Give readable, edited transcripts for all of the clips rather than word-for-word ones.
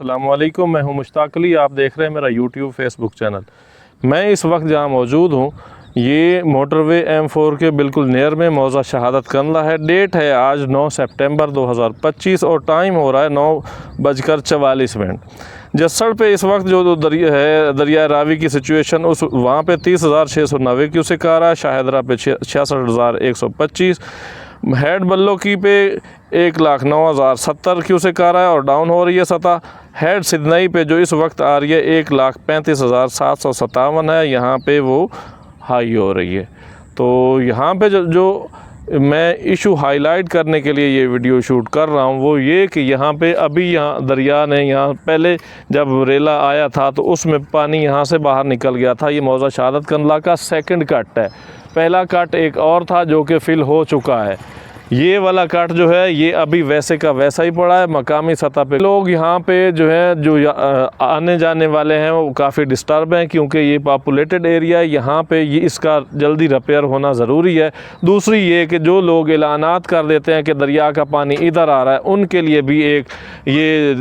अस्सलामुअलैकुम, मैं हूं मुश्ताक अली। आप देख रहे हैं मेरा यूट्यूब फेसबुक चैनल। मैं इस वक्त जहां मौजूद हूं ये मोटरवे M4 के बिल्कुल नियर में मौज़ा शहादत कंडला है। डेट है आज 9 सितंबर 2025 और टाइम हो रहा है 9:44। जस्सड़ पे इस वक्त जो दरिया रावी की सिचुएशन उस वहाँ पे 30,690 क्यूसेक आ रहा है। शाहिदरा पे 66,125, हेड बल्लोकी पे 1,09,070 क्यूसेक आ रहा है और डाउन हो रही है सतह। हेड सिदनई पे जो इस वक्त आ रही है 1,35,757 है, यहाँ पे वो हाई हो रही है। तो यहाँ पे जो मैं इशू हाईलाइट करने के लिए ये वीडियो शूट कर रहा हूँ वो ये कि यहाँ पे अभी यहाँ दरिया ने यहाँ पहले जब रेला आया था तो उसमें पानी यहाँ से बाहर निकल गया था। ये मौज़ा शहादत कंडला का सेकंड कट है। पहला कट एक और था जो कि फिल हो चुका है। ये वाला कट जो है ये अभी वैसे का वैसा ही पड़ा है। मकामी सतह पे लोग यहाँ पे जो है जो आने जाने वाले हैं वो काफ़ी डिस्टर्ब हैं क्योंकि ये पॉपुलेटेड एरिया है। यहाँ पे ये इसका जल्दी रिपेयर होना ज़रूरी है। दूसरी ये कि जो लोग ऐलानात कर देते हैं कि दरिया का पानी इधर आ रहा है उनके लिए भी एक ये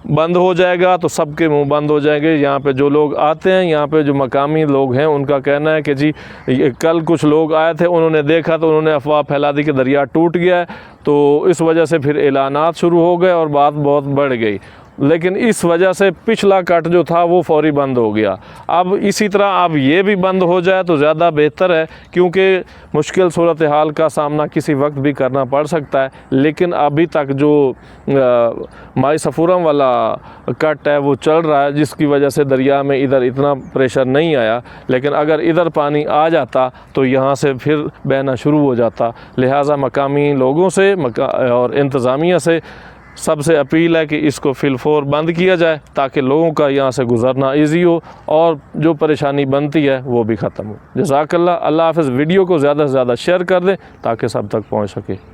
बंद हो जाएगा तो सबके मुंह बंद हो जाएंगे। यहाँ पे जो लोग आते हैं, यहाँ पे जो मकामी लोग हैं, उनका कहना है कि जी कल कुछ लोग आए थे, उन्होंने देखा तो उन्होंने अफवाह फैला दी कि दरिया टूट गया है। तो इस वजह से फिर ऐलानात शुरू हो गए और बात बहुत बढ़ गई। लेकिन इस वजह से पिछला कट जो था वो फौरी बंद हो गया। अब इसी तरह अब ये भी बंद हो जाए तो ज़्यादा बेहतर है क्योंकि मुश्किल सूरत हाल का सामना किसी वक्त भी करना पड़ सकता है। लेकिन अभी तक जो माई सफूरम वाला कट है वो चल रहा है जिसकी वजह से दरिया में इधर इतना प्रेशर नहीं आया। लेकिन अगर इधर पानी आ जाता तो यहाँ से फिर बहना शुरू हो जाता। लिहाजा मकामी लोगों से और इंतज़ामिया से सबसे अपील है कि इसको फिलफोर बंद किया जाए ताकि लोगों का यहाँ से गुज़रना इजी हो और जो परेशानी बनती है वो भी ख़त्म हो। जज़ाकल्लाह। अल्लाह हाफ़िज़। वीडियो को ज़्यादा से ज़्यादा शेयर कर दें ताकि सब तक पहुँच सके।